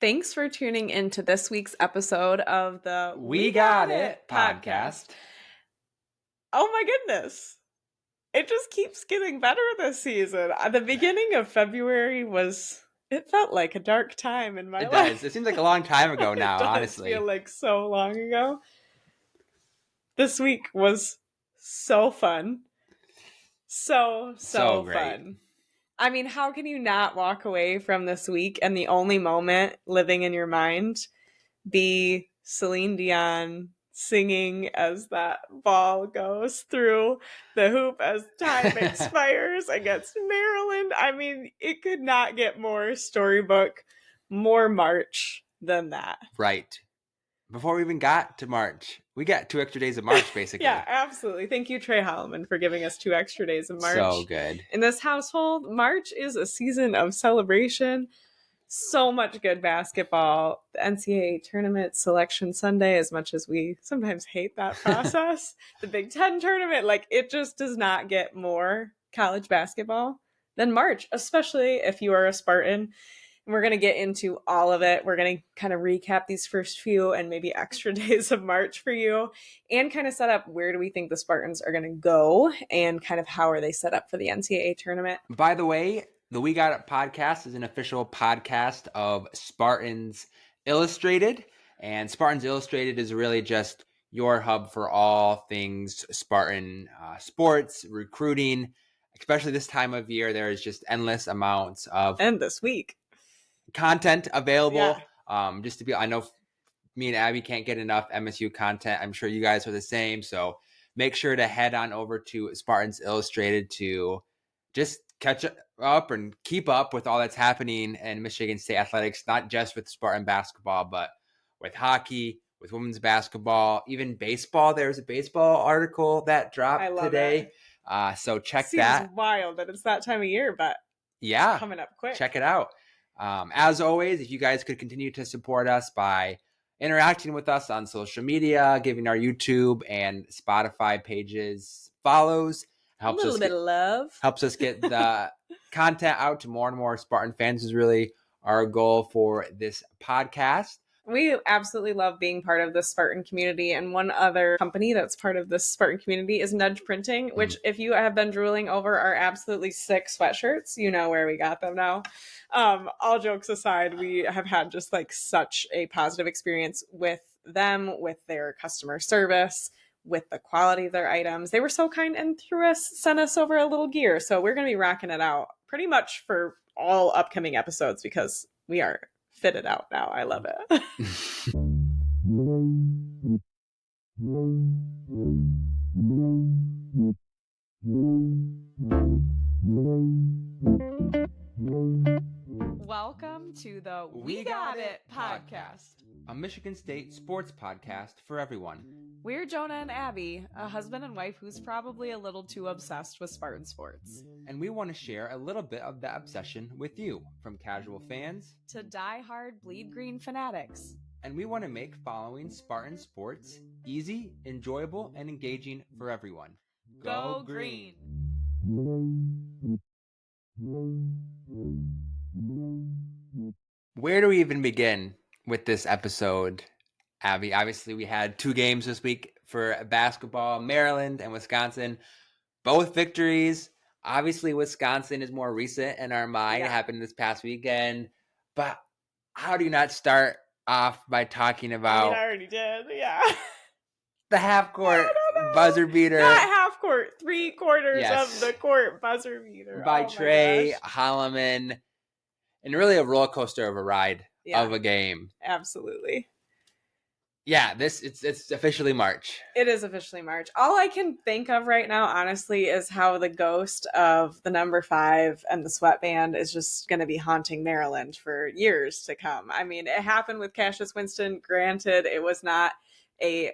Thanks for tuning into this week's episode of the We Got It podcast. Oh my goodness. It just keeps getting better this season. The beginning of February it felt like a dark time in my It life. does. It seems like a long time ago now, It does honestly. feel like so long ago. This week was so fun. So great. fun. I mean, how can you not walk away from this week and the only moment living in your mind be Celine Dion singing as that ball goes through the hoop as time expires against Maryland? I mean, it could not get more storybook, more March than that. Right. Before we even got to March, we got 2 extra days of March, basically. Yeah, absolutely. Thank you, Trey Holloman, for giving us 2 extra days of March. So good. In this household, March is a season of celebration. So much good basketball. The NCAA Tournament Selection Sunday, as much as we sometimes hate that process. The Big Ten Tournament, it just does not get more college basketball than March, especially if you are a Spartan. And we're going to get into all of it. We're going to kind of recap these first few and maybe extra days of March for you and kind of set up where do we think the Spartans are going to go and kind of how are they set up for the NCAA tournament. By the way, the We Got It podcast is an official podcast of Spartans Illustrated. And Spartans Illustrated is really just your hub for all things Spartan sports, recruiting. Especially this time of year, there is just endless amounts of... And this week. Content available. Yeah. Just to be, I know me and Abby can't get enough MSU content. I'm sure you guys are the same. So make sure to head on over to Spartans Illustrated to just catch up and keep up with all that's happening in Michigan State athletics, not just with Spartan basketball, but with hockey, with women's basketball, even baseball. There's a baseball article that dropped today. So check that. Seems wild that it's that time of year, but yeah, it's coming up quick. Check it out. As always, if you guys could continue to support us by interacting with us on social media, giving our YouTube and Spotify pages follows, helps us bit of love. Helps us get the content out to more and more Spartan fans is really our goal for this podcast. We absolutely love being part of the Spartan community. And one other company that's part of this Spartan community is Nudge Printing, which if you have been drooling over our absolutely sick sweatshirts, you know where we got them now. All jokes aside, we have had just such a positive experience with them, with their customer service, with the quality of their items. They were so kind and sent us over a little gear. So we're going to be rocking it out pretty much for all upcoming episodes because we are fitted out now. I love it. Welcome to the We Got It podcast, a Michigan State sports podcast for everyone. We're Jonah and Abby, a husband and wife who's probably a little too obsessed with Spartan sports. And we want to share a little bit of that obsession with you, from casual fans to die-hard bleed green fanatics. And we want to make following Spartan sports easy, enjoyable, and engaging for everyone. Go green! Where do we even begin with this episode, Abby? Obviously, we had 2 games this week for basketball, Maryland and Wisconsin. Both victories. Obviously, Wisconsin is more recent in our mind. It happened this past weekend. But how do you not start off by talking about... I already did, yeah. The half-court buzzer beater. Not half-court, 3/4 of the court buzzer beater. By Trey Holloman. And really a roller coaster of a ride of a game. Absolutely. Yeah, it's officially March. It is officially March. All I can think of right now, honestly, is how the ghost of the number 5 and the sweatband is just going to be haunting Maryland for years to come. I mean, it happened with Cassius Winston. Granted, it was not a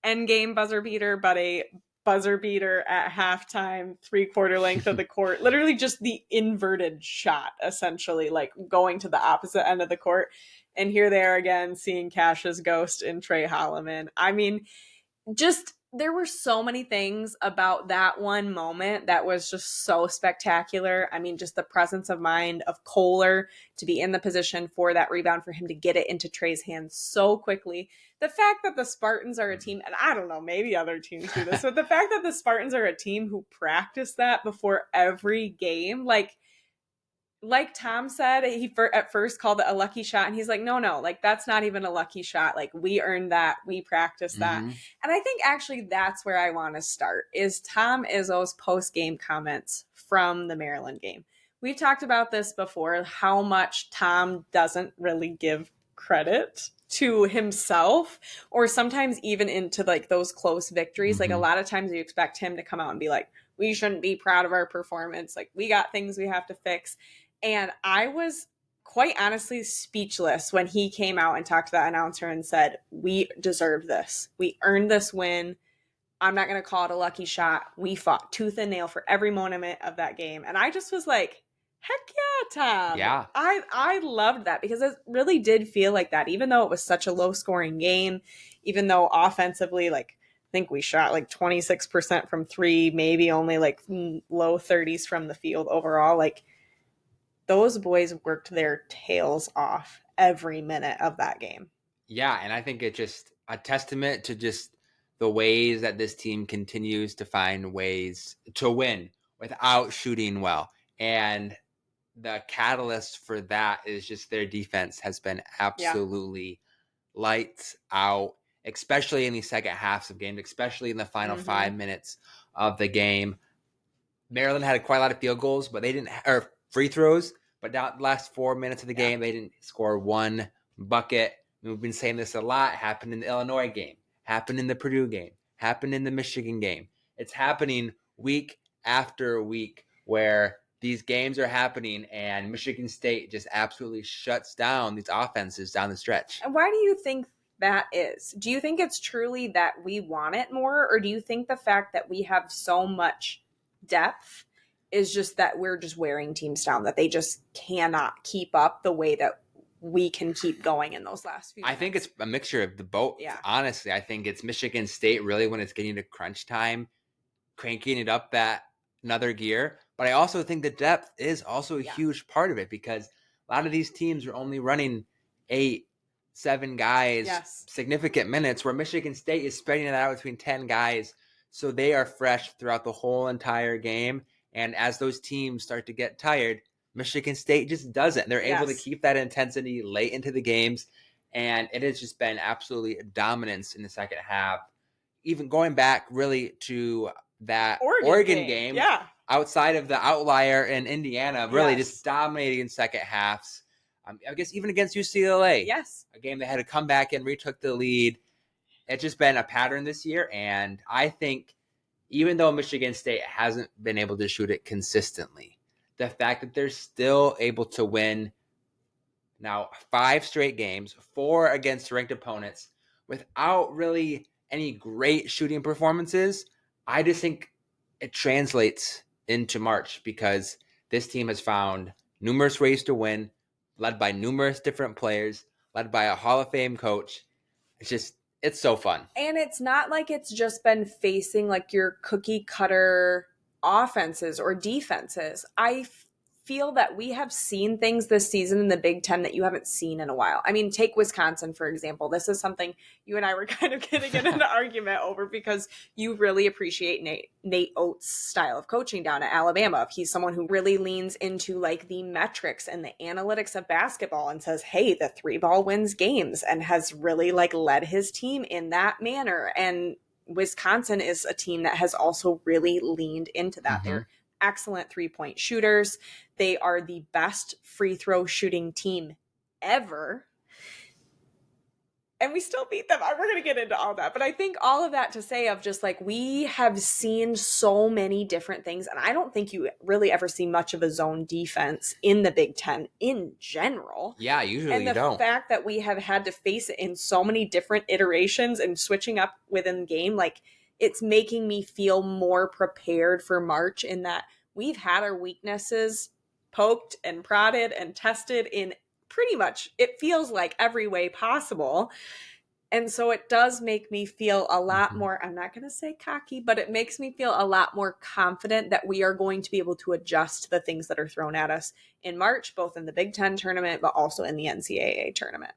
endgame buzzer beater, but a buzzer beater at halftime, 3/4 length of the court. Literally just the inverted shot, essentially, going to the opposite end of the court. And here they are again, seeing Cash's ghost in Trey Holloman. I mean, just there were so many things about that one moment that was just so spectacular. I mean, just the presence of mind of Kohler to be in the position for that rebound, for him to get it into Trey's hands so quickly. The fact that the Spartans are a team, and I don't know, maybe other teams do this, but the fact that the Spartans are a team who practice that before every game, like Tom said, he at first called it a lucky shot, and he's like, no, like that's not even a lucky shot. Like we earned that, we practiced that. Mm-hmm. And I think actually that's where I want to start is Tom Izzo's post-game comments from the Maryland game. We've talked about this before, how much Tom doesn't really give credit to himself, or sometimes even into like those close victories. Mm-hmm. Like a lot of times you expect him to come out and be like, we shouldn't be proud of our performance. Like we got things we have to fix. And I was quite honestly speechless when he came out and talked to that announcer and said, we deserve this. We earned this win. I'm not going to call it a lucky shot. We fought tooth and nail for every moment of that game. And I just was like, heck yeah, Tom. Yeah. I loved that because it really did feel like that, even though it was such a low scoring game, even though offensively, like, I think we shot like 26% from three, maybe only like low 30s from the field overall. Like, those boys worked their tails off every minute of that game. Yeah, and I think it's just a testament to just the ways that this team continues to find ways to win without shooting well. And the catalyst for that is just their defense has been absolutely lights out, especially in the second halves of games, especially in the final 5 minutes of the game. Maryland had quite a lot of field goals, but they didn't, or free throws, but down the last 4 minutes of the game, they didn't score one bucket. We've been saying this a lot. Happened in the Illinois game, happened in the Purdue game, happened in the Michigan game. It's happening week after week where these games are happening and Michigan State just absolutely shuts down these offenses down the stretch. And why do you think that is? Do you think it's truly that we want it more, or do you think the fact that we have so much depth is just that we're just wearing teams down, that they just cannot keep up the way that we can keep going in those last few minutes? I think it's a mixture of the both. Yeah. Honestly, I think it's Michigan State really when it's getting to crunch time, cranking it up that another gear. But I also think the depth is also a huge part of it because a lot of these teams are only running 8-7 guys, significant minutes, where Michigan State is spreading it out between 10 guys. So they are fresh throughout the whole entire game. And as those teams start to get tired, Michigan State just doesn't. They're able to keep that intensity late into the games. And it has just been absolutely dominance in the second half. Even going back really to that Oregon game. Yeah. Outside of the outlier in Indiana, really just dominating in second halves. I guess even against UCLA. Yes. A game they had to come back and retook the lead. It's just been a pattern this year. And I think even though Michigan State hasn't been able to shoot it consistently, the fact that they're still able to win now 5 straight games, 4 against ranked opponents, without really any great shooting performances, I just think it translates into March because this team has found numerous ways to win, led by numerous different players, led by a Hall of Fame coach. It's so fun. And it's not like it's just been facing like your cookie cutter offenses or defenses. I feel that we have seen things this season in the Big Ten that you haven't seen in a while. I mean, take Wisconsin, for example. This is something you and I were kind of getting in an argument over because you really appreciate Nate Oates' style of coaching down at Alabama. He's someone who really leans into like the metrics and the analytics of basketball and says, hey, the 3-ball wins games, and has really like led his team in that manner. And Wisconsin is a team that has also really leaned into that. They're excellent 3-point shooters. They are the best free throw shooting team ever. And we still beat them. We're going to get into all that. But I think all of that to say of just like, we have seen so many different things. And I don't think you really ever see much of a zone defense in the Big Ten in general. Yeah, usually you don't. And the fact that we have had to face it in so many different iterations and switching up within the game, like, it's making me feel more prepared for March in that we've had our weaknesses poked and prodded and tested in pretty much, it feels like, every way possible. And so it does make me feel a lot more, I'm not going to say cocky, but it makes me feel a lot more confident that we are going to be able to adjust to the things that are thrown at us in March, both in the Big Ten tournament, but also in the NCAA tournament.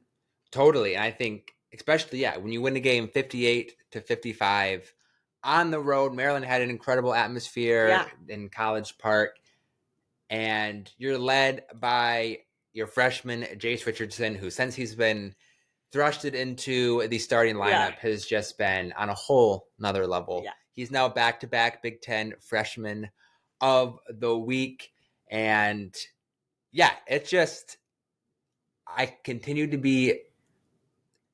Totally. And I think, especially, when you win a game 58-55 on the road, Maryland had an incredible atmosphere in College Park, and you're led by your freshman, Jace Richardson, who, since he's been thrusted into the starting lineup, has just been on a whole nother level. He's now back-to-back Big Ten Freshman of the Week. And it's just, I continue to be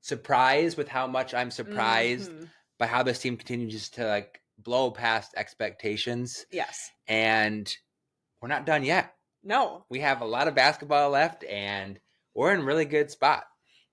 surprised with how much I'm surprised by how this team continues to like blow past expectations. Yes. And we're not done yet. No. We have a lot of basketball left, and we're in a really good spot.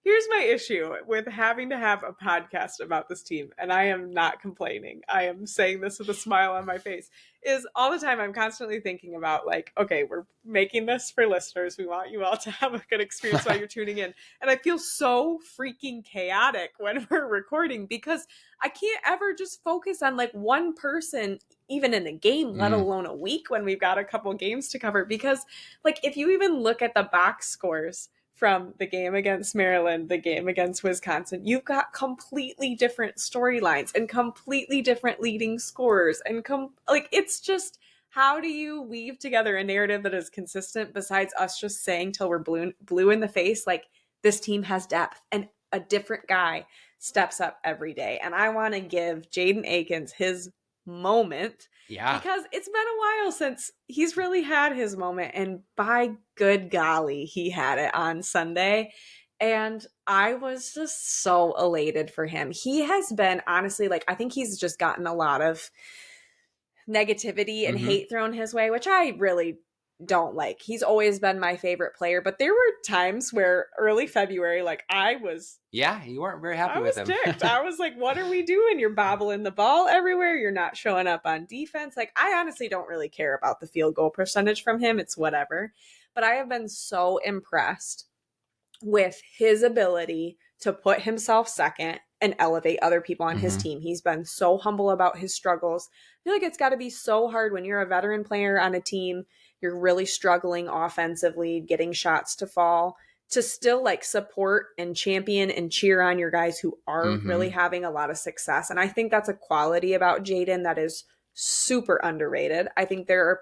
Here's my issue with having to have a podcast about this team, and I am not complaining. I am saying this with a smile on my face, is all the time I'm constantly thinking about, like, okay, we're making this for listeners. We want you all to have a good experience while you're tuning in. And I feel so freaking chaotic when we're recording because I can't ever just focus on like one person, even in a game, let alone a week when we've got a couple games to cover. Because like, if you even look at the box scores from the game against Maryland, the game against Wisconsin, you've got completely different storylines and completely different leading scorers. And like, it's just, how do you weave together a narrative that is consistent besides us just saying till we're blue in the face, like, this team has depth and a different guy steps up every day. And I want to give Jaden Akins his moment. Yeah. Because it's been a while since he's really had his moment. And by good golly, he had it on Sunday. And I was just so elated for him. He has been, honestly, like, I think he's just gotten a lot of negativity and hate thrown his way, which I really don't like. He's always been my favorite player, but there were times where early February, like, I was... Yeah, you weren't very happy with him. Ticked. I was like, what are we doing? You're bobbling the ball everywhere. You're not showing up on defense. Like, I honestly don't really care about the field goal percentage from him. It's whatever. But I have been so impressed with his ability to put himself second and elevate other people on his team. He's been so humble about his struggles. I feel like it's got to be so hard when you're a veteran player on a team, you're really struggling offensively, getting shots to fall, to still like support and champion and cheer on your guys who are really having a lot of success. And I think that's a quality about Jaden that is super underrated. I think there are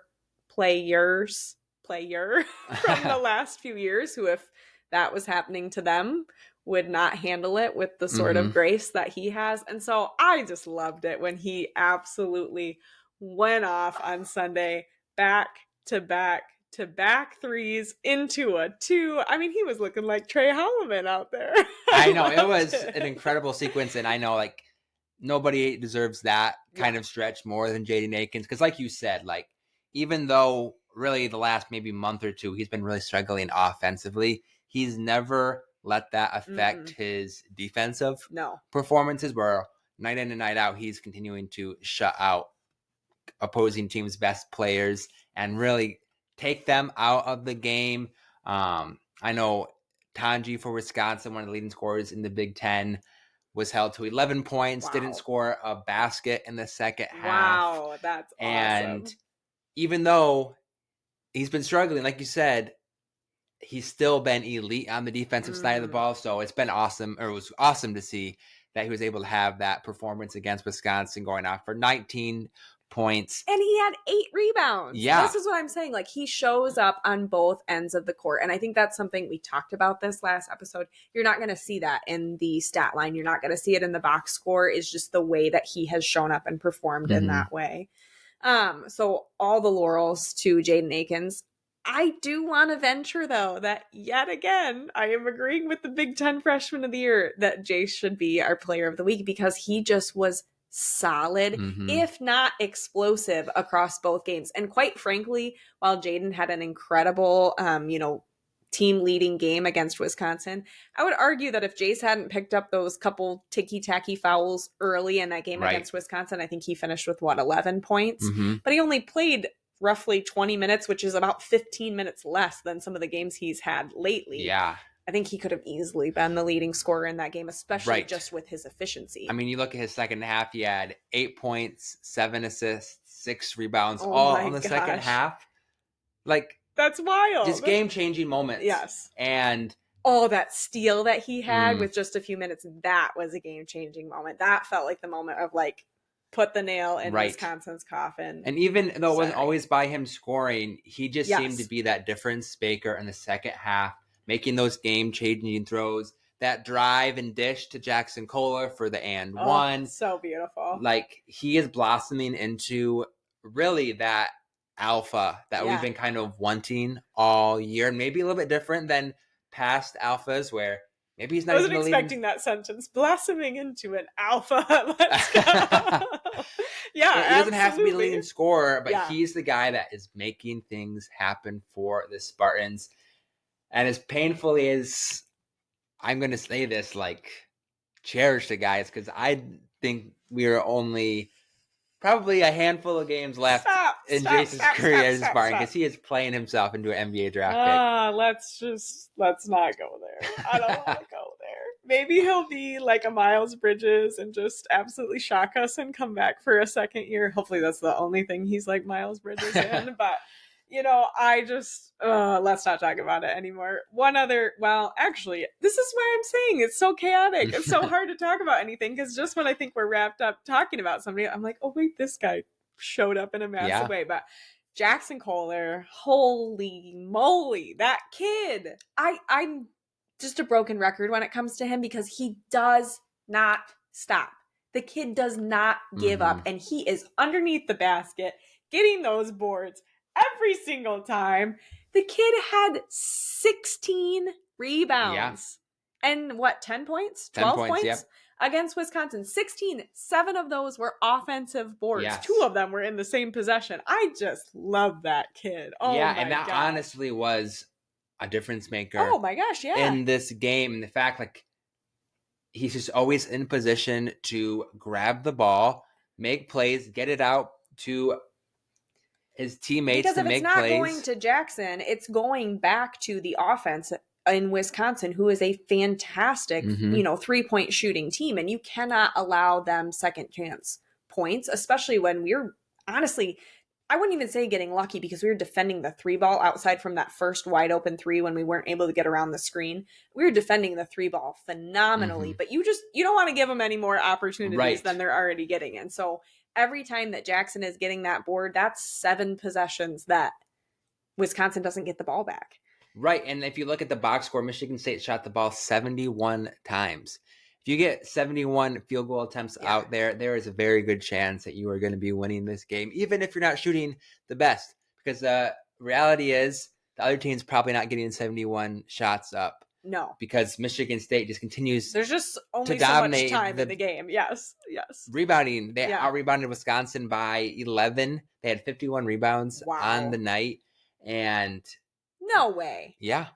players from the last few years who, if that was happening to them, would not handle it with the sort of grace that he has. And so I just loved it when he absolutely went off on Sunday, back to back threes into a 2. I mean, he was looking like Trey Holloman out there. I know, it was an incredible sequence. And I know, like, nobody deserves that kind of stretch more than Jaden Akins. Because like you said, like, even though really the last maybe month or two, he's been really struggling offensively, he's never let that affect his defensive performances, where night in and night out, he's continuing to shut out opposing teams' best players and really take them out of the game. I know Tanji for Wisconsin, one of the leading scorers in the Big Ten, was held to 11 points, didn't score a basket in the second half. Wow, that's awesome. And even though he's been struggling, like you said, he's still been elite on the defensive side of the ball. So it's been awesome, or it was awesome to see that he was able to have that performance against Wisconsin, going off for 19 points. And he had 8 rebounds. Yeah. This is what I'm saying. Like, he shows up on both ends of the court. And I think that's something we talked about this last episode. You're not going to see that in the stat line. You're not going to see it in the box score. It's just the way that he has shown up and performed in that way. So all the laurels to Jaden Akins. I do want to venture, though, that yet again, I am agreeing with the Big Ten Freshman of the Year that Jace should be our player of the week, because he just was solid, if not explosive, across both games. And quite frankly, while Jaden had an incredible, team leading game against Wisconsin, I would argue that if Jace hadn't picked up those couple ticky-tacky fouls early in that game against Wisconsin, I think he finished with 11 points. But he only played roughly 20 minutes, which is about 15 minutes less than some of the games he's had lately. Yeah. I think he could have easily been the leading scorer in that game, especially just with his efficiency. I mean, you look at his second half, he had 8 points, 7 assists, 6 rebounds, Oh all my on the second gosh. half. Like, That's wild. just game-changing moments. Yes. And that steal that he had with just a few minutes, that was a game-changing moment. That felt like the moment of, like, put the nail in Wisconsin's coffin. And even though it wasn't always by him scoring, he just seemed to be that difference maker in the second half, making those game-changing throws. That drive and dish to Jackson Kohler for the and one. So beautiful. Like, he is blossoming into really that alpha that we've been kind of wanting all year. And maybe a little bit different than past alphas where maybe he's not even expecting that sentence. Blossoming into an alpha. Let's go. He doesn't have to be the leading scorer, but he's the guy that is making things happen for the Spartans. And as painfully as I'm going to say this, like, cherish the guys, because I think we are only probably a handful of games left in Jason's career as a Spartan, because he is playing himself into an NBA draft pick. Let's not go there. I don't want to go there. Maybe he'll be like a Miles Bridges and just absolutely shock us and come back for a second year. Hopefully that's the only thing he's like Miles Bridges in, but I just, let's not talk about it anymore. Actually, this is why I'm saying it's so chaotic. It's so hard to talk about anything, because just when I think we're wrapped up talking about somebody, I'm like, oh wait, this guy showed up in a massive way. But Jackson Kohler, holy moly, that kid. I'm just a broken record when it comes to him, because he does not stop. The kid does not give up, and he is underneath the basket getting those boards every single time. The kid had 16 rebounds and 10 points? 12 points against Wisconsin. 16. 7 of those were offensive boards. 2 of them were in the same possession. I just love that kid. Oh my and that gosh. honestly was a difference maker. Oh my gosh, in this game. And the fact, like, he's just always in position to grab the ball, make plays, get it out to his teammates, because to make plays. Because if it's not going to Jackson, it's going back to the offense in Wisconsin, who is a fantastic, 3-point shooting team. And you cannot allow them second chance points, especially when we're honestly, I wouldn't even say getting lucky, because we were defending the 3 ball outside from that first wide open 3 when we weren't able to get around the screen. We were defending the 3 ball phenomenally, but you don't want to give them any more opportunities than they're already getting. And so every time that Jackson is getting that board, that's 7 possessions that Wisconsin doesn't get the ball back. Right. And if you look at the box score, Michigan State shot the ball 71 times. If you get 71 field goal attempts out there is a very good chance that you are going to be winning this game, even if you're not shooting the best. Because the reality is the other team's probably not getting 71 shots up. No. Because Michigan State just continues There's just only so much time in the game. Yes. Rebounding. They out-rebounded Wisconsin by 11. They had 51 rebounds on the night. And no way. Yeah.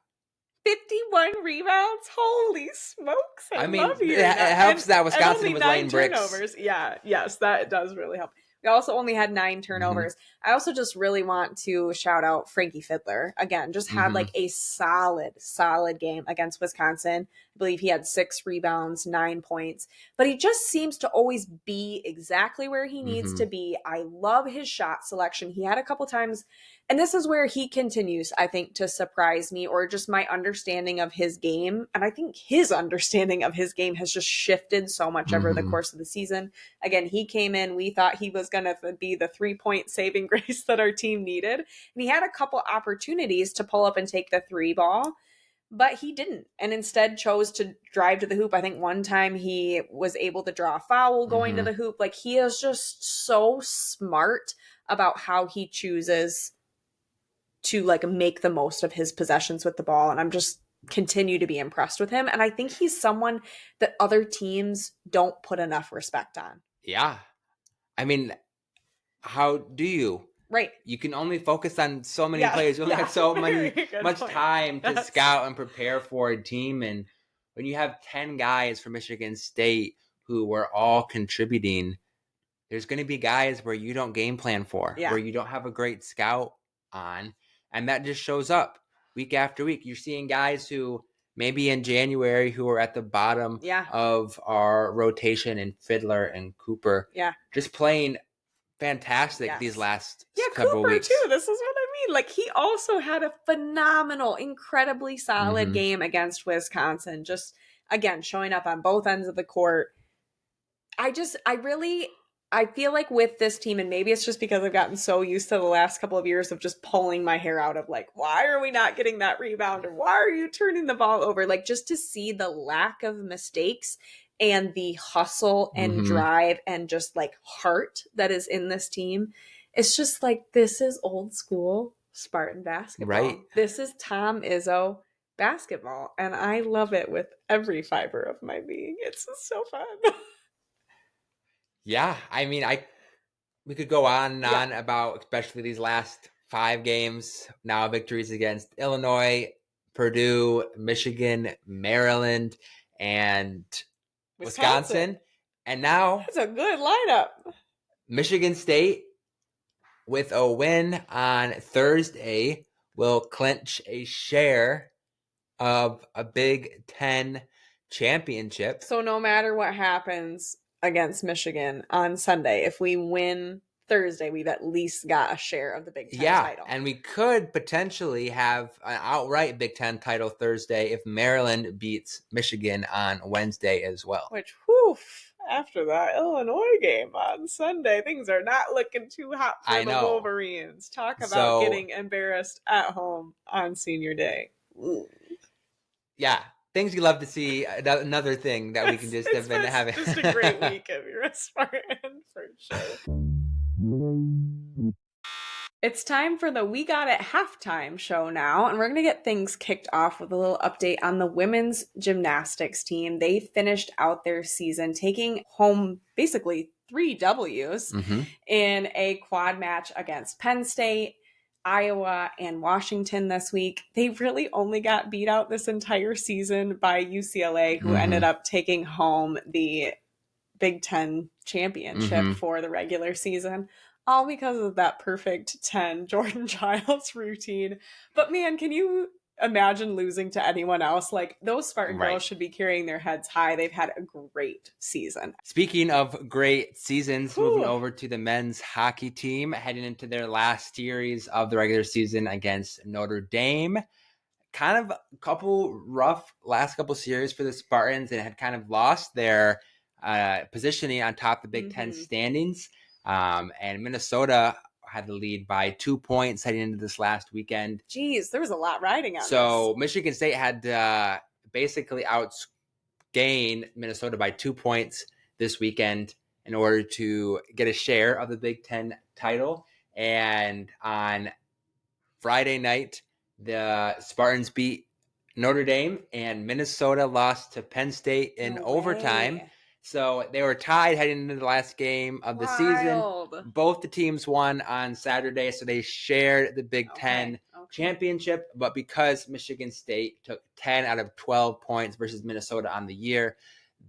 51 rebounds? Holy smokes. I love you. It helps that Wisconsin was laying bricks. Turnovers. Yes, that does really help. We also only had 9 turnovers. I also just really want to shout out Frankie Fiddler. Again, just had like a solid game against Wisconsin. I believe he had 6 rebounds, 9 points. But he just seems to always be exactly where he needs to be. I love his shot selection. He had a couple times, and this is where he continues, I think, to surprise me, or just my understanding of his game. And I think his understanding of his game has just shifted so much over the course of the season. Again, he came in, we thought he was going to be the 3-point saving grace that our team needed. And he had a couple opportunities to pull up and take the 3 ball, but he didn't, and instead chose to drive to the hoop. I think one time he was able to draw a foul going to the hoop. Like, he is just so smart about how he chooses to like make the most of his possessions with the ball. And I'm just continue to be impressed with him. And I think he's someone that other teams don't put enough respect on. Yeah. I mean, how do you? Right. You can only focus on so many players. You only have so much time to scout and prepare for a team. And when you have 10 guys from Michigan State who were all contributing, there's going to be guys where you don't game plan for, where you don't have a great scout on. And that just shows up week after week. You're seeing guys who maybe in January, who are at the bottom of our rotation, and Fiddler and Cooper. Yeah. Just playing fantastic these last couple Cooper weeks. too. This is what I mean. Like, he also had a phenomenal, incredibly solid game against Wisconsin. Just, again, showing up on both ends of the court. I feel like with this team, and maybe it's just because I've gotten so used to the last couple of years of just pulling my hair out of like, why are we not getting that rebound? Or why are you turning the ball over? Like, just to see the lack of mistakes and the hustle and drive and just like heart that is in this team. It's just like, this is old school Spartan basketball. Right. This is Tom Izzo basketball. And I love it with every fiber of my being. It's just so fun. Yeah, I mean, we could go on and on about especially these last 5 games. Now victories against Illinois, Purdue, Michigan, Maryland, and Wisconsin. And now that's a good lineup. Michigan State, with a win on Thursday, will clinch a share of a Big Ten championship. So no matter what happens against Michigan on Sunday, if we win Thursday, we've at least got a share of the Big Ten title. And we could potentially have an outright Big Ten title Thursday if Maryland beats Michigan on Wednesday as well. Which, whew, after that Illinois game on Sunday, things are not looking too hot for the Wolverines. Talk about getting embarrassed at home on senior day. Ooh. Yeah. Things you love to see. Another thing that we can just have been having. Just a great week if you're a Spartan, for sure. It's time for the We Got It halftime show now, and we're going to get things kicked off with a little update on the women's gymnastics team. They finished out their season taking home basically 3 W's in a quad match against Penn State, Iowa, and Washington this week. They really only got beat out this entire season by UCLA, who ended up taking home the Big Ten championship for the regular season, all because of that perfect 10 Jordan Giles routine. But man, can you imagine losing to anyone else? Like, those Spartan girls should be carrying their heads high. They've had a great season. Speaking of great seasons, moving over to the men's hockey team, heading into their last series of the regular season against Notre Dame. Kind of a couple rough last couple series for the Spartans, and had kind of lost their positioning on top of the Big Ten standings. And Minnesota had the lead by 2 points heading into this last weekend. Jeez, there was a lot riding on this. Michigan State had to basically outgain Minnesota by 2 points this weekend in order to get a share of the Big Ten title. And on Friday night, the Spartans beat Notre Dame, and Minnesota lost to Penn State in overtime. So they were tied heading into the last game of the season. Both the teams won on Saturday, so they shared the Big Ten championship. But because Michigan State took 10 out of 12 points versus Minnesota on the year,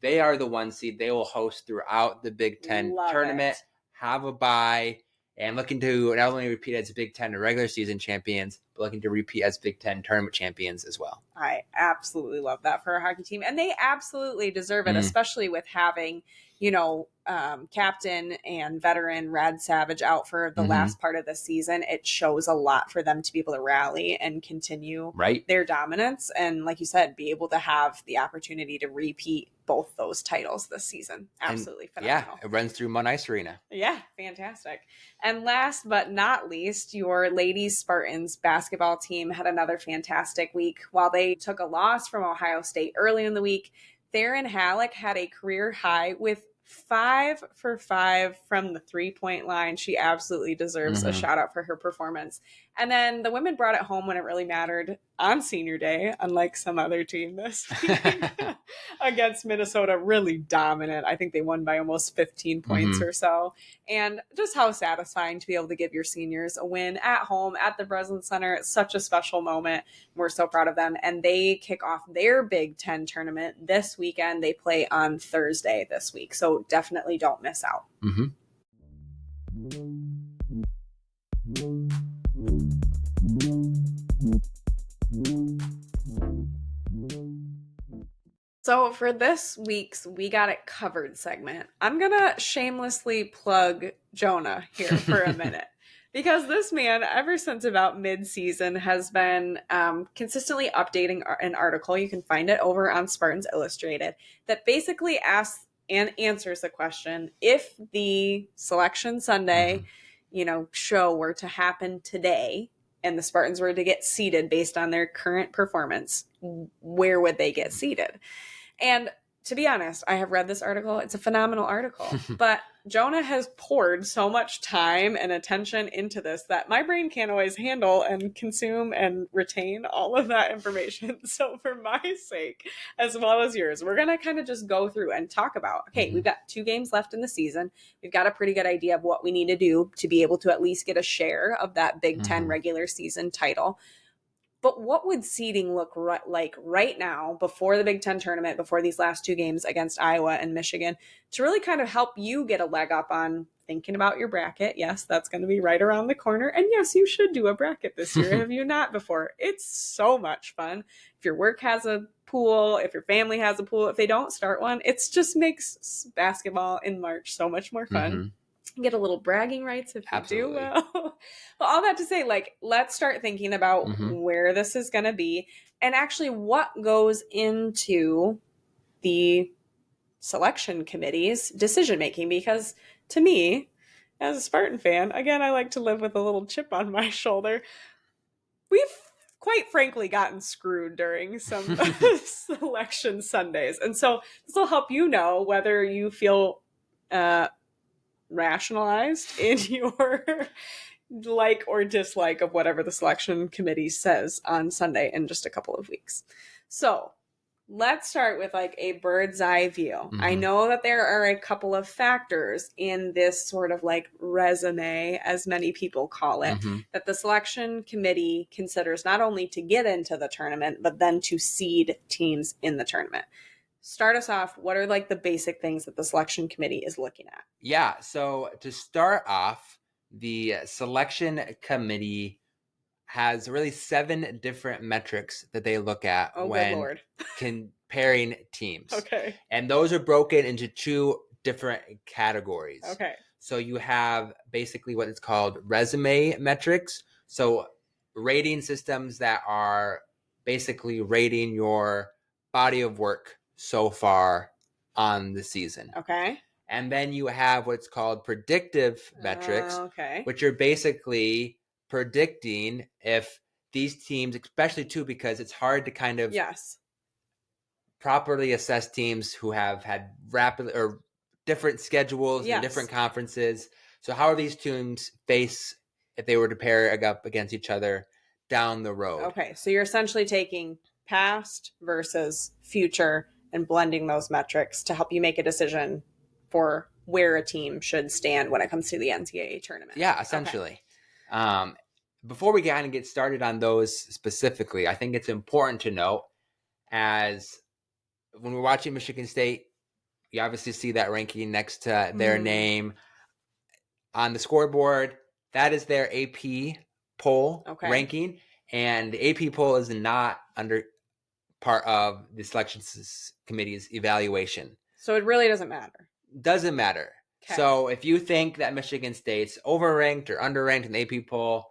they are the 1 seed. They will host throughout the Big Ten tournament, have a bye, and looking to not only repeat as Big Ten regular season champions, but looking to repeat as Big Ten tournament champions as well. I absolutely love that for our hockey team. And they absolutely deserve it, especially with having, captain and veteran Rad Savage out for the last part of the season. It shows a lot for them to be able to rally and continue their dominance. And like you said, be able to have the opportunity to repeat both those titles this season. Absolutely phenomenal. Yeah, it runs through Munn Ice Arena. Yeah, fantastic. And last but not least, your ladies Spartans basketball team had another fantastic week. While they took a loss from Ohio State early in the week, Theron Halleck had a career high with 5 for 5 from the 3-point line. She absolutely deserves a shout out for her performance. And then the women brought it home when it really mattered on senior day, unlike some other team this week against Minnesota. Really dominant. I think they won by almost 15 points or so. And just how satisfying to be able to give your seniors a win at home at the Breslin Center. It's such a special moment. We're so proud of them. And they kick off their Big Ten tournament this weekend. They play on Thursday this week. So definitely don't miss out. So for this week's We Got It Covered segment, I'm going to shamelessly plug Jonah here for a minute. Because this man, ever since about mid-season, has been consistently updating an article. You can find it over on Spartans Illustrated that basically asks and answers the question, if the Selection Sunday, show were to happen today and the Spartans were to get seeded based on their current performance, where would they get seeded? And to be honest, I have read this article. It's a phenomenal article. But Jonah has poured so much time and attention into this that my brain can't always handle and consume and retain all of that information. So for my sake, as well as yours, we're going to kind of just go through and talk about, okay, we've got 2 games left in the season. We've got a pretty good idea of what we need to do to be able to at least get a share of that Big Ten regular season title. But what would seeding look like right now before the Big Ten tournament, before these last 2 games against Iowa and Michigan, to really kind of help you get a leg up on thinking about your bracket? Yes, that's going to be right around the corner. And yes, you should do a bracket this year. Have you not before? It's so much fun. If your work has a pool, if your family has a pool, if they don't start one, it just makes basketball in March so much more fun. Get a little bragging rights if you do well. But all that to say, let's start thinking about where this is going to be and actually what goes into the selection committee's decision making. Because to me, as a Spartan fan, again, I like to live with a little chip on my shoulder. We've quite frankly gotten screwed during some selection Sundays. And so this will help you know whether you feel rationalized in your like or dislike of whatever the selection committee says on Sunday in just a couple of weeks. So let's start with a bird's eye view. I know that there are a couple of factors in this sort of resume, as many people call it, that the selection committee considers not only to get into the tournament, but then to seed teams in the tournament. Start us off. What are the basic things that the selection committee is looking at? Yeah. So to start off, the selection committee has really 7 different metrics that they look at when comparing teams. Okay. And those are broken into 2 different categories. Okay. So you have basically what is called resume metrics. So rating systems that are basically rating your body of work so far on the season. Okay. And then you have what's called predictive metrics, which are basically predicting if these teams, especially too, because it's hard to kind of properly assess teams who have had rapid or different schedules and different conferences. So how are these teams face if they were to pair up against each other down the road? Okay. So you're essentially taking past versus future and blending those metrics to help you make a decision for where a team should stand when it comes to the NCAA tournament. Yeah, essentially. Okay. Before we kind of get started on those specifically, I think it's important to note, as when we're watching Michigan State, you obviously see that ranking next to their name on the scoreboard. That is their AP poll ranking, and the AP poll is not under part of the selection committee's evaluation. So it really doesn't matter. Doesn't matter. Okay. So if you think that Michigan State's overranked or underranked in the AP poll,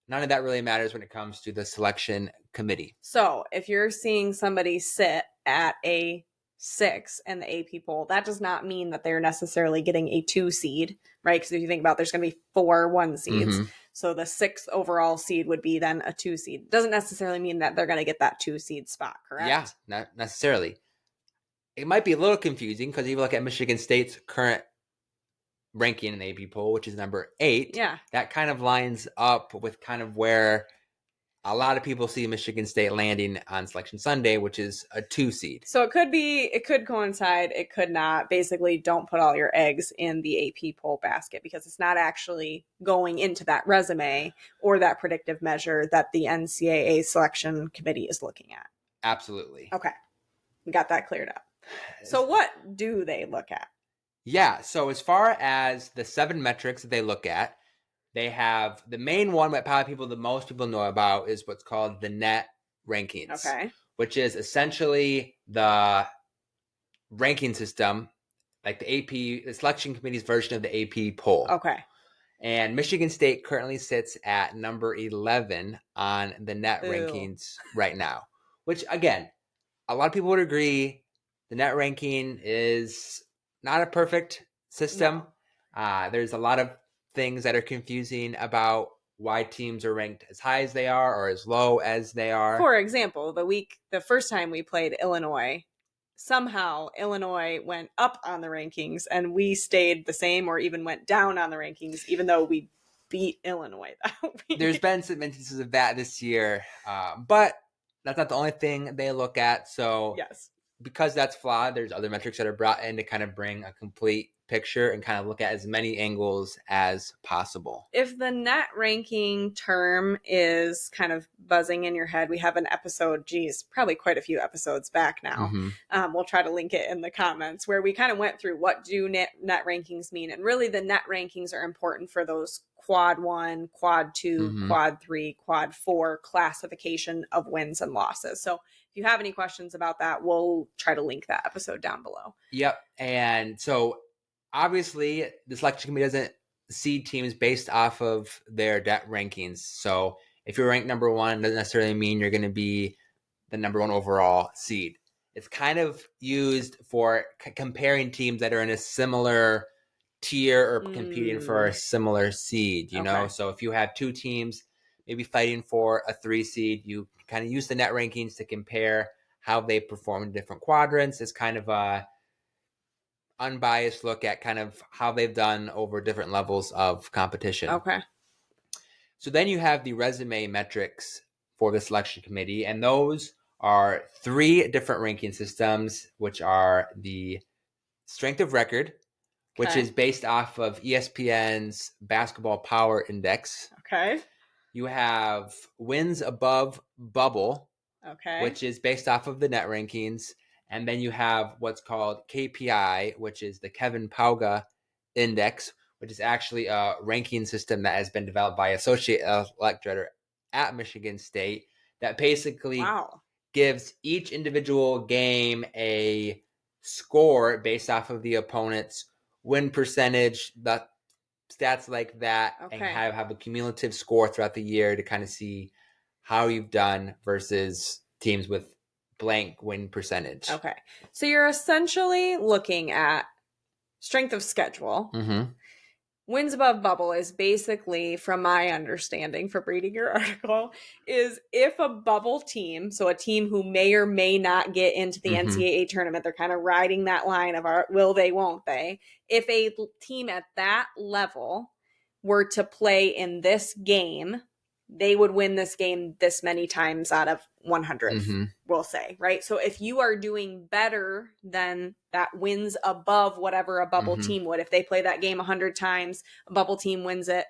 none of that really matters when it comes to the selection committee. So if you're seeing somebody sit at a 6 in the AP poll, that does not mean that they're necessarily getting a 2 seed, right? Because if you think about it, there's going to be 4 1 seeds. So the 6th overall seed would be then a 2 seed. Doesn't necessarily mean that they're going to get that 2 seed spot, correct? Yeah, not necessarily. It might be a little confusing because if you look at Michigan State's current ranking in the AP poll, which is number 8, that kind of lines up with kind of where a lot of people see Michigan State landing on Selection Sunday, which is a 2 seed. So it could coincide, it could not. Basically, don't put all your eggs in the AP poll basket because it's not actually going into that resume or that predictive measure that the NCAA Selection Committee is looking at. Absolutely. Okay. We got that cleared up. So what do they look at? Yeah. So as far as the 7 metrics that they look at, they have the main one that probably most people know about is what's called the net rankings. Okay. Which is essentially the ranking system, like the AP, the selection committee's version of the AP poll. Okay. And Michigan State currently sits at number 11 on the net Ooh. rankings right now, which again, a lot of people would agree the net ranking is not a perfect system. No. There's a lot of things that are confusing about why teams are ranked as high as they are or as low as they are. For example, the first time we played Illinois, somehow Illinois went up on the rankings and we stayed the same or even went down on the rankings, even though we beat Illinois that week. There's been some instances of that this year, but that's not the only thing they look at. So yes, because that's flawed, there's other metrics that are brought in to kind of bring a complete picture and kind of look at as many angles as possible. If the net ranking term is kind of buzzing in your head, we have an episode, probably quite a few episodes back now. Mm-hmm. We'll try to link it in the comments where we kind of went through what do net rankings mean. And really the net rankings are important for those quad 1, quad 2, Mhm. quad 3, quad 4 classification of wins and losses. So if you have any questions about that, we'll try to link that episode down below. Yep. And so obviously the selection committee doesn't seed teams based off of their net rankings. So if you're ranked number 1, it doesn't necessarily mean you're going to be the number 1 overall seed. It's kind of used for comparing teams that are in a similar tier or competing for a similar seed, you know? So if you have 2 teams maybe fighting for a 3 seed, you kind of use the net rankings to compare how they perform in different quadrants. It's kind of a unbiased look at kind of how they've done over different levels of competition. Okay. So then you have the resume metrics for the selection committee, and those are 3 different ranking systems, which are the strength of record, which is based off of ESPN's Basketball Power Index. Okay. You have wins above bubble, which is based off of the net rankings. And then you have what's called KPI, which is the Kevin Pauga Index, which is actually a ranking system that has been developed by Associate Athletic Director at Michigan State that basically gives each individual game a score based off of the opponent's win percentage, the stats like that, and have a cumulative score throughout the year to kind of see how you've done versus teams with blank win percentage. Okay. So you're essentially looking at strength of schedule. Mm-hmm. Wins above bubble is basically, from my understanding from reading your article, is if a bubble team, so a team who may or may not get into the NCAA tournament, they're kind of riding that line of will they, won't they? If a team at that level were to play in this game, they would win this game this many times out of 100, we'll say, right? So if you are doing better than that wins above whatever a bubble team would, if they play that game 100 times, a bubble team wins it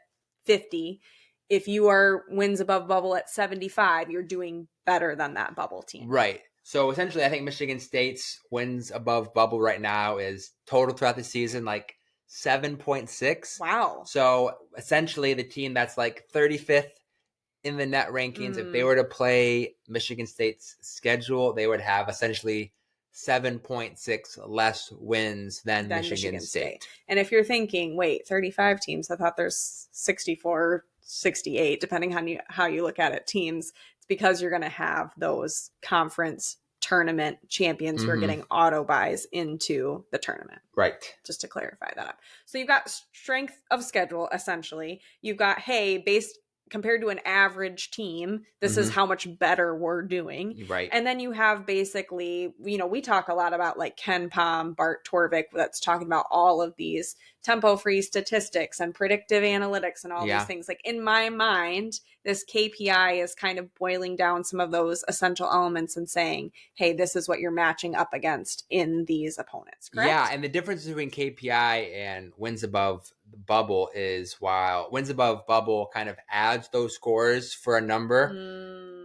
50. If you are wins above bubble at 75, you're doing better than that bubble team. Right. So essentially, I think Michigan State's wins above bubble right now is total throughout the season, like 7.6. Wow. So essentially the team that's like 35th in the net rankings, if they were to play Michigan State's schedule, they would have essentially 7.6 less wins than Michigan State. And if you're thinking, wait, 35 teams, I thought there's 64, 68, depending on how you look at it, teams, it's because you're going to have those conference tournament champions who are getting auto buys into the tournament. Right. Just to clarify that. So you've got strength of schedule, essentially. You've got, hey, based compared to an average team, this is how much better we're doing. Right. And then you have basically, we talk a lot about like Ken Pom, Bart Torvik, that's talking about all of these tempo-free statistics and predictive analytics and all these things. Like in my mind, this KPI is kind of boiling down some of those essential elements and saying, hey, this is what you're matching up against in these opponents, correct? Yeah, and the difference between KPI and wins above the bubble is while wins above bubble kind of adds those scores for a number,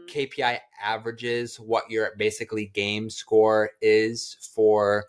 KPI averages what your basically game score is for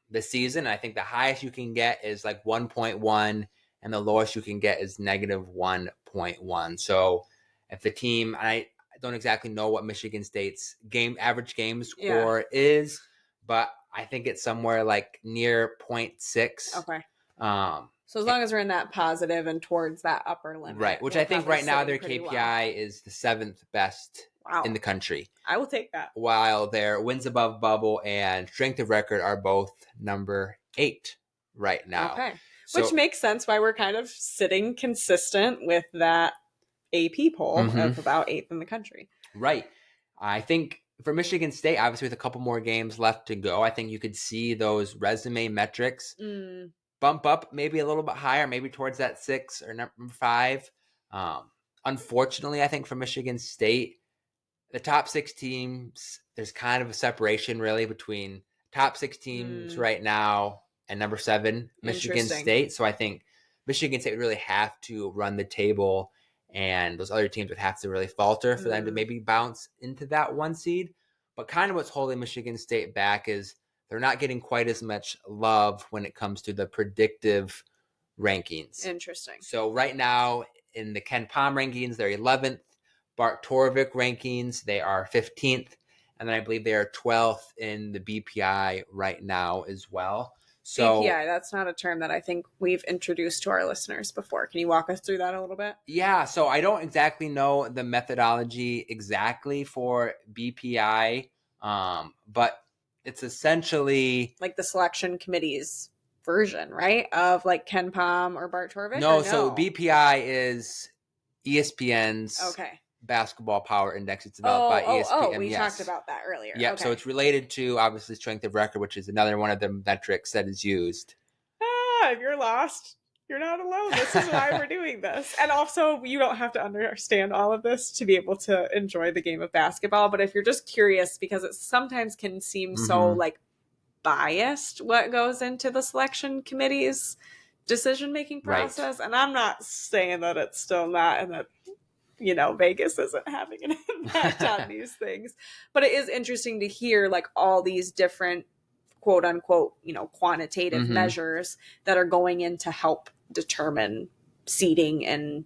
the season. I think the highest you can get is like 1.1 and the lowest you can get is negative 1.1. So if the team, I don't exactly know what Michigan State's average game score is, but I think it's somewhere like near 0.6. Okay. Um, So as long as we're in that positive and towards that upper limit. right, which we're I think probably right now sitting their pretty KPI is the 7th best well. in Wow. the country. I will take that. While their wins above bubble and strength of record are both number 8 right now. Okay. So, which makes sense why we're kind of sitting consistent with that AP poll of about 8th in the country. Right. I think for Michigan State, obviously with a couple more games left to go, I think you could see those resume metrics bump up maybe a little bit higher, maybe towards that 6 or number 5. Unfortunately, I think for Michigan State, the top 6 teams, there's kind of a separation really between top 6 teams right now and number 7, Michigan State. So I think Michigan State would really have to run the table, and those other teams would have to really falter for them to maybe bounce into that 1 seed. But kind of what's holding Michigan State back is they're not getting quite as much love when it comes to the predictive rankings. Interesting. So right now in the Ken Pom rankings, they're 11th. Bart Torvik rankings, they are 15th. And then I believe they are 12th in the BPI right now as well. So BPI, that's not a term that I think we've introduced to our listeners before. Can you walk us through that a little bit? Yeah, so I don't exactly know the methodology exactly for BPI, but it's essentially like the selection committee's version, right? Of like Ken Pom or Bart Torvik? No, so BPI is ESPN's basketball power index. It's developed by ESPN. We talked about that earlier. Yeah, so it's related to obviously strength of record, which is another one of the metrics that is used. If you're lost, you're not alone. This is why we're doing this. And also, you don't have to understand all of this to be able to enjoy the game of basketball. But if you're just curious, because it sometimes can seem so like biased what goes into the selection committee's decision-making process. Right. And I'm not saying that it's still not, and that, you know, Vegas isn't having an impact on these things. But it is interesting to hear like all these different quote unquote, you know, quantitative measures that are going in to help determine seeding and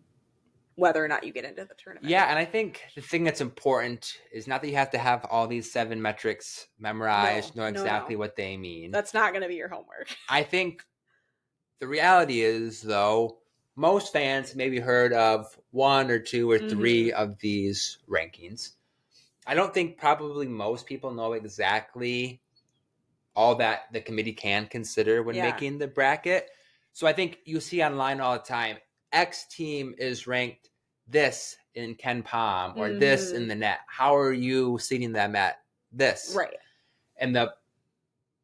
whether or not you get into the tournament. Yeah, and I think the thing that's important is not that you have to have all these 7 metrics memorized, know exactly what they mean. That's not going to be your homework. I think the reality is, though, most fans maybe heard of 1 or 2 or 3 of these rankings. I don't think probably most people know exactly all that the committee can consider when making the bracket. So I think you see online all the time, X team is ranked this in Ken Pom or this in the net. How are you seeding them at this? Right. And the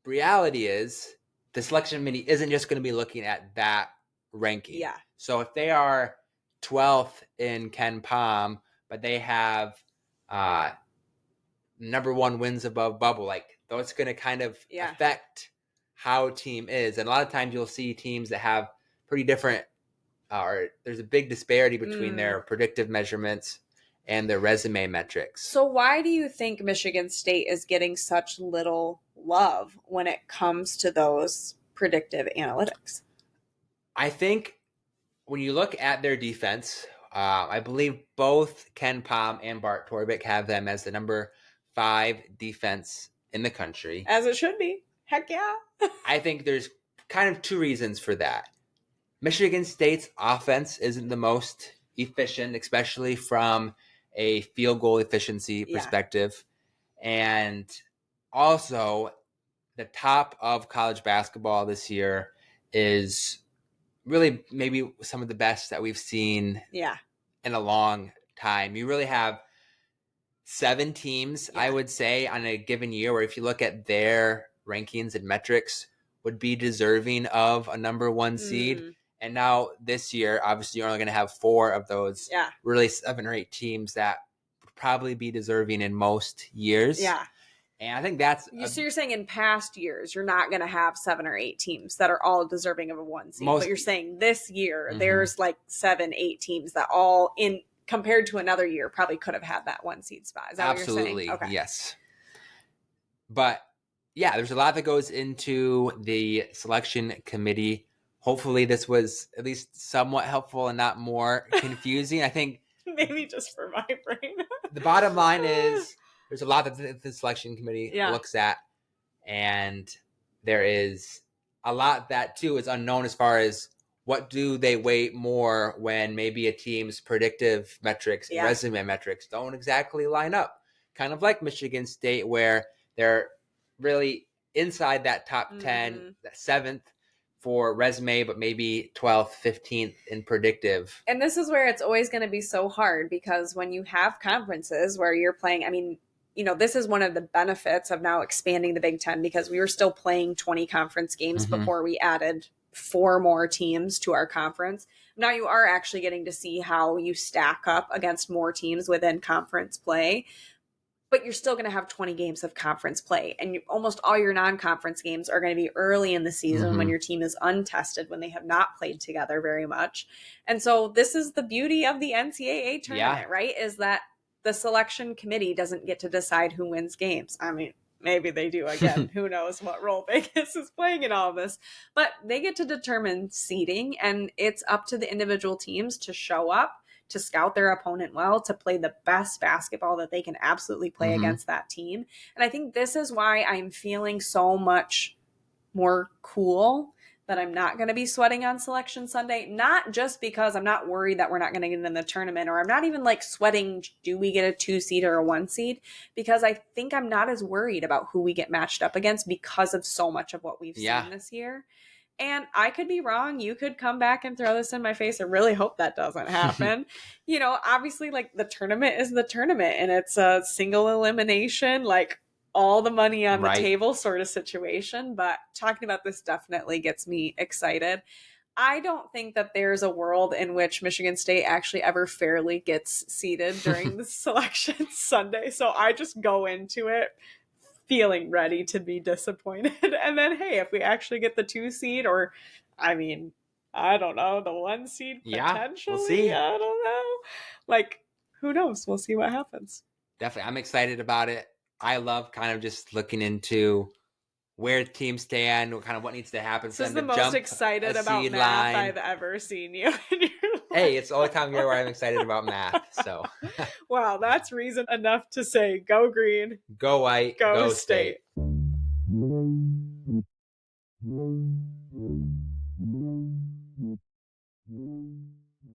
reality is the selection committee isn't just going to be looking at that ranking. Yeah. So if they are 12th in Ken Pom, but they have number 1 wins above bubble, like that's going to kind of affect how a team is. And a lot of times you'll see teams that have pretty different or there's a big disparity between their predictive measurements and their resume metrics. So why do you think Michigan State is getting such little love when it comes to those predictive analytics? I think when you look at their defense, I believe both Ken Pom and Bart Torvik have them as the number 5 defense in the country. As it should be. Heck yeah. I think there's kind of 2 reasons for that. Michigan State's offense isn't the most efficient, especially from a field goal efficiency perspective. And also, the top of college basketball this year is really maybe some of the best that we've seen in a long time. You really have 7 teams, I would say, on a given year, where if you look at their rankings and metrics, would be deserving of a number 1 seed. And now this year, obviously, you're only going to have 4 of those really 7 or 8 teams that would probably be deserving in most years. Yeah. And I think that's... So you're saying in past years, you're not going to have 7 or 8 teams that are all deserving of a 1 seed. But you're saying this year, there's like 7, 8 teams that all, in compared to another year, probably could have had that 1 seed spot. Is that Absolutely, what you're saying? Yes. But yeah, there's a lot that goes into the selection committee. Hopefully this was at least somewhat helpful and not more confusing. I think maybe just for my brain. The bottom line is there's a lot that the selection committee looks at. And there is a lot that too is unknown as far as what do they weight more when maybe a team's predictive metrics and resume metrics don't exactly line up. Kind of like Michigan State, where they're really inside that top 10, that 7th for resume, but maybe 12th, 15th in predictive. And this is where it's always going to be so hard, because when you have conferences where you're playing, I mean, this is one of the benefits of now expanding the Big Ten, because we were still playing 20 conference games before we added 4 more teams to our conference. Now you are actually getting to see how you stack up against more teams within conference play, but you're still going to have 20 games of conference play. And almost all your non-conference games are going to be early in the season when your team is untested, when they have not played together very much. And so this is the beauty of the NCAA tournament, right? Is that the selection committee doesn't get to decide who wins games. I mean, maybe they do again. Who knows what role Vegas is playing in all of this. But they get to determine seeding, and it's up to the individual teams to show up, to scout their opponent well, to play the best basketball that they can absolutely play against that team. And I think this is why I'm feeling so much more cool that I'm not going to be sweating on Selection Sunday. Not just because I'm not worried that we're not going to get in the tournament, or I'm not even like sweating, do we get a 2 seed or a 1 seed? Because I think I'm not as worried about who we get matched up against because of so much of what we've seen this year. And I could be wrong. You could come back and throw this in my face. I really hope that doesn't happen. Obviously, like, the tournament is the tournament, and it's a single elimination, like all the money on the table sort of situation. But talking about this definitely gets me excited. I don't think that there's a world in which Michigan State actually ever fairly gets seeded during the Selection Sunday. So I just go into it feeling ready to be disappointed. And then, hey, if we actually get the 2 seed, or, I mean, I don't know, the 1 seed potentially, we'll see. I don't know. Like, who knows? We'll see what happens. Definitely. I'm excited about it. I love kind of just looking into where teams stand, kind of what needs to happen. This is the most excited about math I've ever seen you in your life. Hey, it's the only time of year where I'm excited about math. So, wow, that's reason enough to say go green, go white, go state.